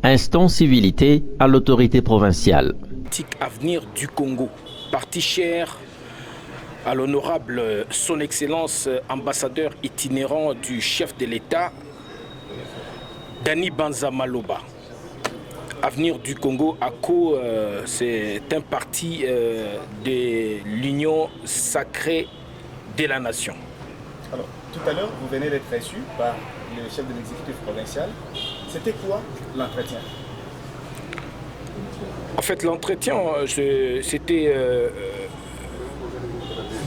Instant civilité à l'autorité provinciale. Avenir du Congo, parti cher à l'honorable Son Excellence ambassadeur itinérant du chef de l'État, Dany Banza Maloba. Avenir du Congo, ACO, c'est un parti de l'Union sacrée de la nation. Alors, tout à l'heure, vous venez d'être reçu par le chef de l'exécutif provincial. C'était quoi l'entretien? En fait, l'entretien, c'était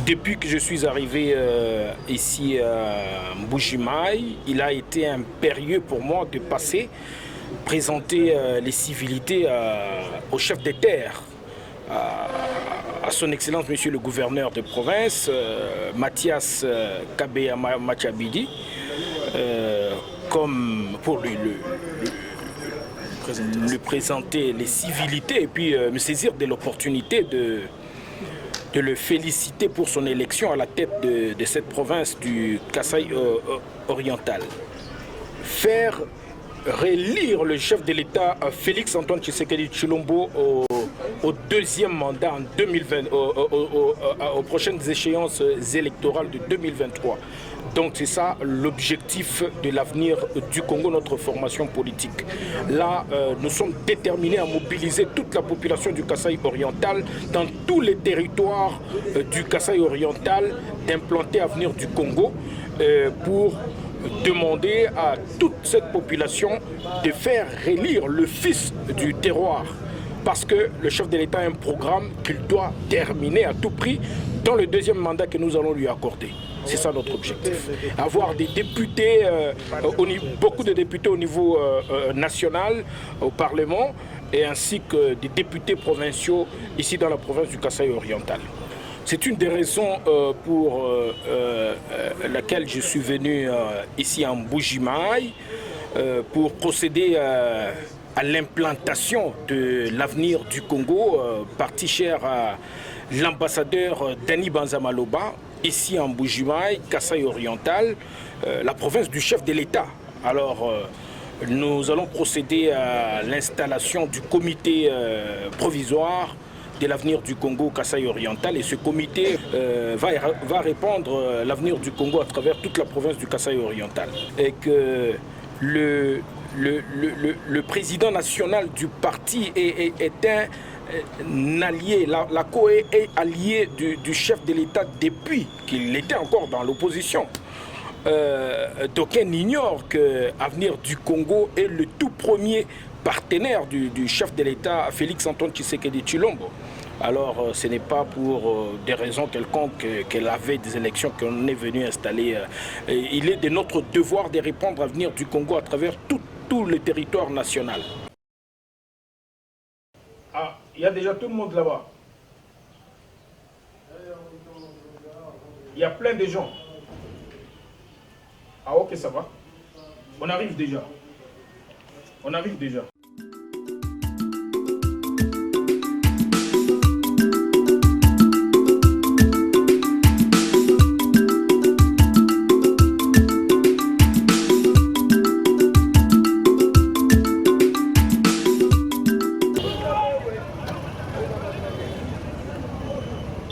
depuis que je suis arrivé ici à Mbuji-Mayi, il a été impérieux pour moi de passer, présenter les civilités au chef des terres, à son Excellence Monsieur le gouverneur de province, Mathias Kabeya Machabidi, comme pour lui présenter les civilités et puis me saisir de l'opportunité de le féliciter pour son élection à la tête de cette province du Kasaï oriental. Faire relire le chef de l'État Félix Antoine Tshisekedi Tshilombo au deuxième mandat en 2020, aux prochaines échéances électorales de 2023. Donc c'est ça l'objectif de l'avenir du Congo, notre formation politique. Là, nous sommes déterminés à mobiliser toute la population du Kasaï oriental dans tous les territoires du Kasaï oriental d'implanter Avenir du Congo pour demander à toute cette population de faire relire le fils du terroir. Parce que le chef de l'État a un programme qu'il doit terminer à tout prix dans le deuxième mandat que nous allons lui accorder. C'est ça notre objectif. Avoir des députés, beaucoup de députés au niveau national, au Parlement, et ainsi que des députés provinciaux ici dans la province du Kasaï oriental. C'est une des raisons pour laquelle je suis venu ici en Mbuji-Mayi pour procéder à l'implantation de l'avenir du Congo, parti cher à l'ambassadeur Dany Banza Maloba, ici en Mbuji-Mayi, Kasaï oriental, la province du chef de l'État. Alors, nous allons procéder à l'installation du comité provisoire de l'avenir du Congo Kasaï oriental, et ce comité va répandre l'avenir du Congo à travers toute la province du Kasaï oriental. Et que le président national du parti est un allié, l'ACO est allié du chef de l'État depuis qu'il était encore dans l'opposition. D'aucuns ignorent que Avenir du Congo est le tout premier partenaire du chef de l'État Félix Antoine Tshisekedi Tshilombo. Alors ce n'est pas pour des raisons quelconques qu'elle avait des élections qu'on est venu installer. Il est de notre devoir de répondre à Avenir du Congo à travers tout le territoire national. Ah, il y a déjà tout le monde là-bas. Il y a plein de gens. Ah ok, ça va. On arrive déjà. On arrive déjà.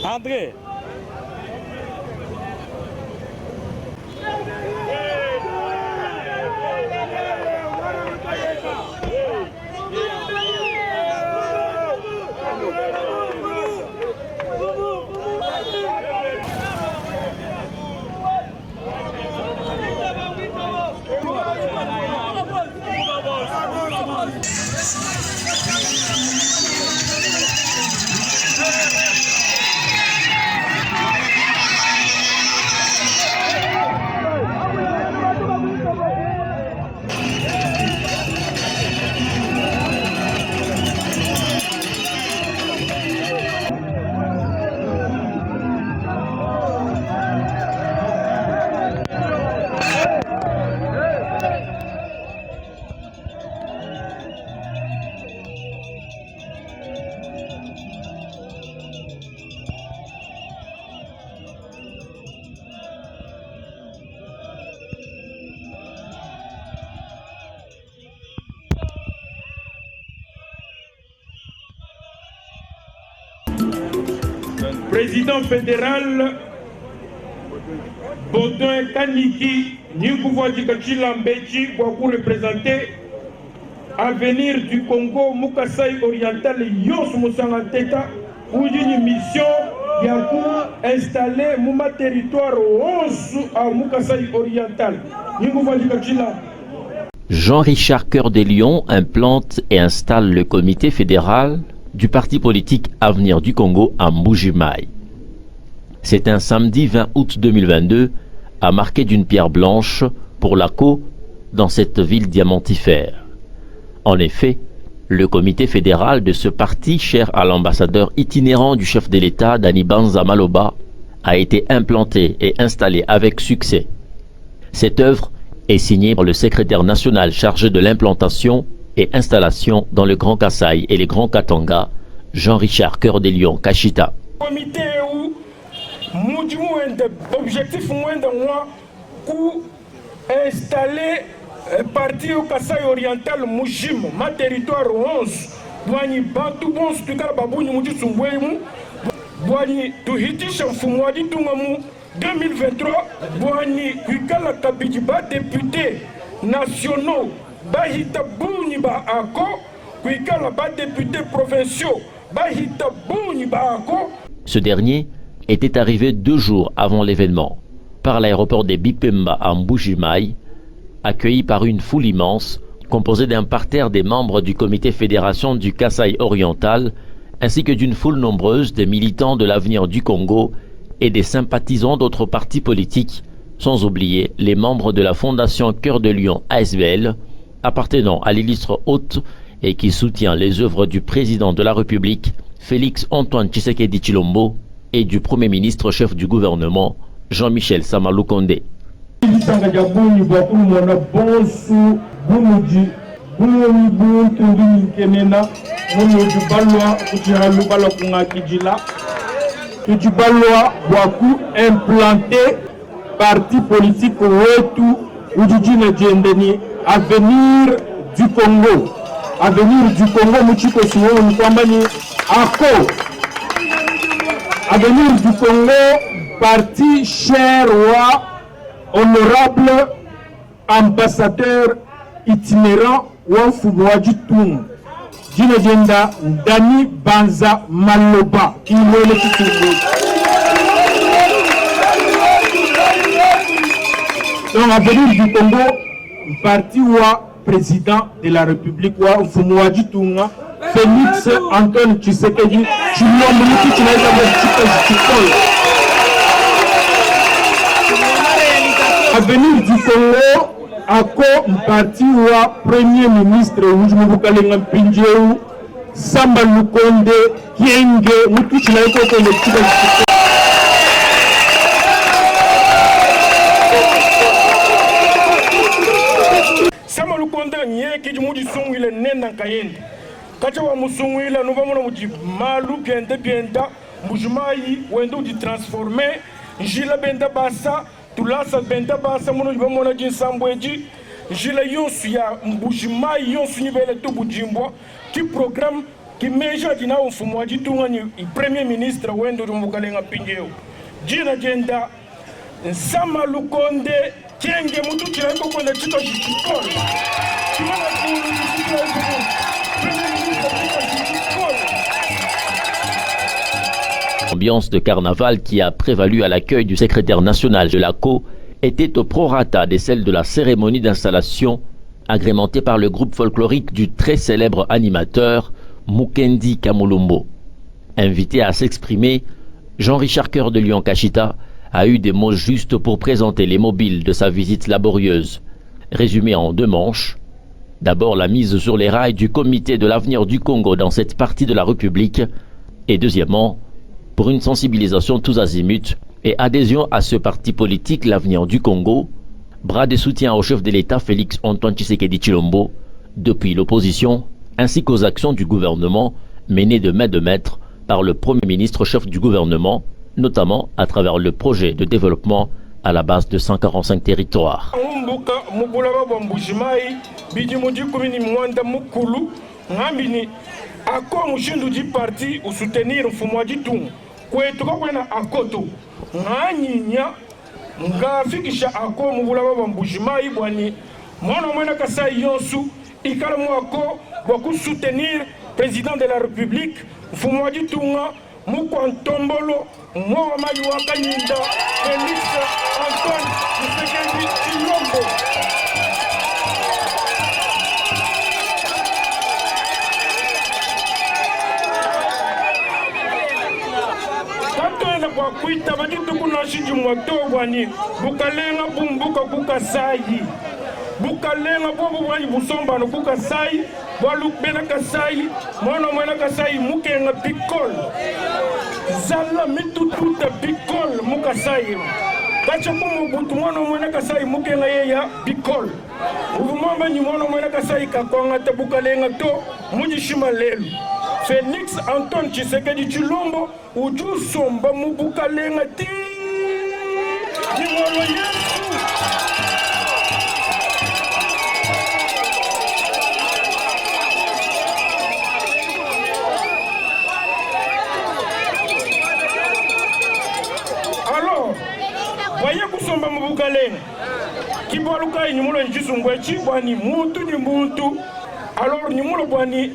André. président fédéral Baudouin Kaniki Nikuvoji Kachila Mbechi pour représenter Avenir du Congo Mukasai Oriental Yos Musanganteta pour une mission qui a installé mon territoire 11 à Mukasai Oriental. Nikuvoji Kachila. Jean-Richard Cœur des Lions implante et installe le comité fédéral du parti politique Avenir du Congo à Mbuji-Mayi. C'est un samedi 20 août 2022 à marquer d'une pierre blanche pour la CO dans cette ville diamantifère. En effet, le comité fédéral de ce parti, cher à l'ambassadeur itinérant du chef de l'État, Dani Banza Maloba, a été implanté et installé avec succès. Cette œuvre est signée par le secrétaire national chargé de l'implantation et installation dans le Grand Kasaï et les Grands Katanga, Jean-Richard Cœur des Lions Kashita. Comité où objectif pour installer parti au Kasaï oriental Mujim, ma territoire 11, Boani Bantu Bons, Tukar Babouni Muji Sumwemu, Boani Tuhitisha Fumwadi Tungamu 2023, Boani Kwikala Kabijiba, député nationaux, Bahita Bouni Ba Ako, Kwikala Ba député provinciaux, Bahita Bouni Ba Ako. Ce dernier était arrivé 2 jours avant l'événement, par l'aéroport des Bipemba à Mbuji-Mayi, accueilli par une foule immense, composée d'un parterre des membres du comité fédération du Kasaï oriental, ainsi que d'une foule nombreuse des militants de l'Avenir du Congo et des sympathisants d'autres partis politiques, sans oublier les membres de la Fondation Cœur de Lion ASBL, appartenant à l'illustre hôte et qui soutient les œuvres du président de la République, Félix Antoine Tshisekedi Tshilombo, et du Premier ministre chef du gouvernement, Jean-Michel Sama Lukonde. Implanté parti politique Avenir du Congo. Avenir du Congo, Muchiko Siwo Nkwambani Ako. Avenir du Congo, parti cher roi, honorable ambassadeur itinérant Wafumwaji Tung. Jinegenda Dani Banza Maloba. Donc, Avenir du Congo, parti wa président de la République wa Wafumwaji Tunga. Félix Antoine Tshisekedi Tshilombo Avenir du Congo ako parti wa premier ministre Mujumubukalenga Mpinjeu Samba Lukonde Kienge Mutuchilaiko kolektika Samba Lukonde nyeki jumudi songu ile nena kayende Kachawa musungwila nuvamuna muji malu bienda Mbuji-Mayi wendo di transformer njila benda basa tulasa benda basa muno jibamona jinsambweji njila yonsu ya Mbuji-Mayi yonsu nivele tu bujimbwa ki programme ki meja dina mfumo wa jitunga ni premier ministre wendo Mukalenga Mpinjeu jina jenda Nsama Lukonde Kienge mutu kilaiko kwenda chito jikikolo kimana kulu jikikolo L'ambiance de carnaval qui a prévalu à l'accueil du secrétaire national de la CO était au prorata des celles de la cérémonie d'installation agrémentée par le groupe folklorique du très célèbre animateur Mukendi Kamulumbo. Invité à s'exprimer, Jean-Richard Cœur de Lion Kashita a eu des mots justes pour présenter les mobiles de sa visite laborieuse. Résumé en 2 manches, d'abord la mise sur les rails du comité de l'Avenir du Congo dans cette partie de la République et deuxièmement, pour une sensibilisation tous azimuts et adhésion à ce parti politique l'Avenir du Congo, bras de soutien au chef de l'État Félix Antoine Tshisekedi Tshilombo, depuis l'opposition, ainsi qu'aux actions du gouvernement menées de maître par le Premier ministre chef du gouvernement, notamment à travers le projet de développement à la base de 145 territoires. kwetu kwena akoto nganyinya ngafikisha ako mubula baba Mbujimayi bwani mwana mwena Kasai yonsu ikala mwako boku soutenir président de la République mfumwaji tunga mukwa ntombolo mwa mayi wakanyinda Félix Antoine Tshisekedi Tshilombo. Kwa kuita bajitu kuna shiji mwatobwani bukalenga bumbuka kukasayi bukalenga bobo bwani busombano kukasayi bwalubena kasayi mwana mwena kasayi mukenga pikol zala mitututa pikol mukasayi kacha kumu butu mwana mwena kasayi mukenga yeya pikol uvumamba ni mwana mwena kasayi kakwanga te bukalenga to mujishima lelu Félix Antoine Tshisekedi Tshilombo uju somba mubukalenga ti Nimolo Yesu. Alors, voyez kusomba mubukalenga kibaluka Nimolo njisungwe chibwani muntu ni muntu. Alors Nimolo bwani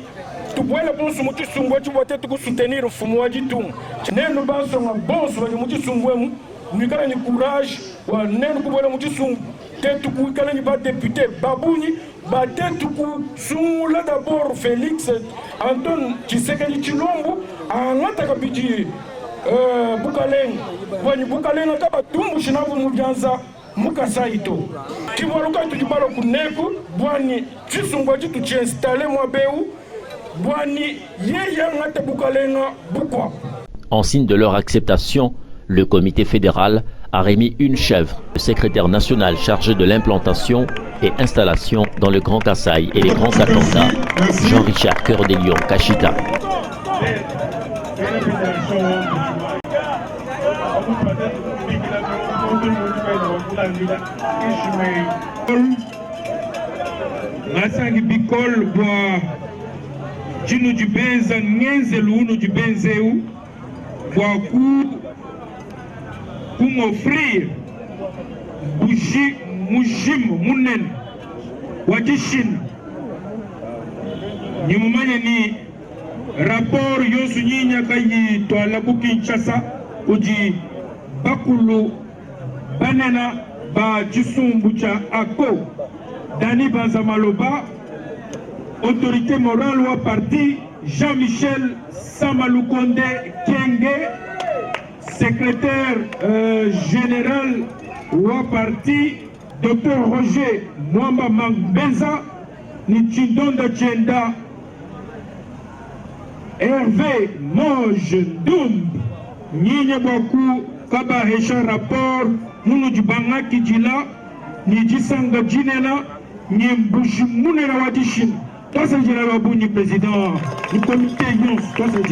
tubwele bonso muti sungwe chibote tukusoutenir mfumu wa jitunga neno banso nga bonso bali muti sungwe mu nikala ni courage wa neno kubwele muti sungwe tetu kuikala ni ba député babuni ba tetu ku sungula d'abord Félix Antoine Tshisekedi Tshilombo angata kabiji bukalenga bwani bukalenga kaba tumbu shinavu mubyanza mukasaito kibaluka tujibalo kuneku bwani chisungwe chitu chiinstaller mwa beu. En signe de leur acceptation, le comité fédéral a remis une chèvre, le secrétaire national chargé de l'implantation et installation dans le Grand Kasaï et les Grands Katanga, Jean-Richard Cœur des Lions Kashita. Jinu jibenza ngenze luno jibenzeu kwa kumofrir mujimu munen wajishina nyumumanye ni rapport yosu nyinya kayi twala Kinshasa uji bakulu banena ba jisumbu cha ako dani banzamaloba autorité morale ou parti Jean-Michel Samaloukonde Kenge, secrétaire général ou parti Dr Roger Mwamba Mangbenza, Nichindonda Tchenda, Hervé Monge Doum, Nyine Boku Kaba Hecha rapport, Munu Djibanga Kijila, Nijisanga Jinela, Nyembushi Munera Wadishin. Toi, c'est le président du comité Yons, toi, c'est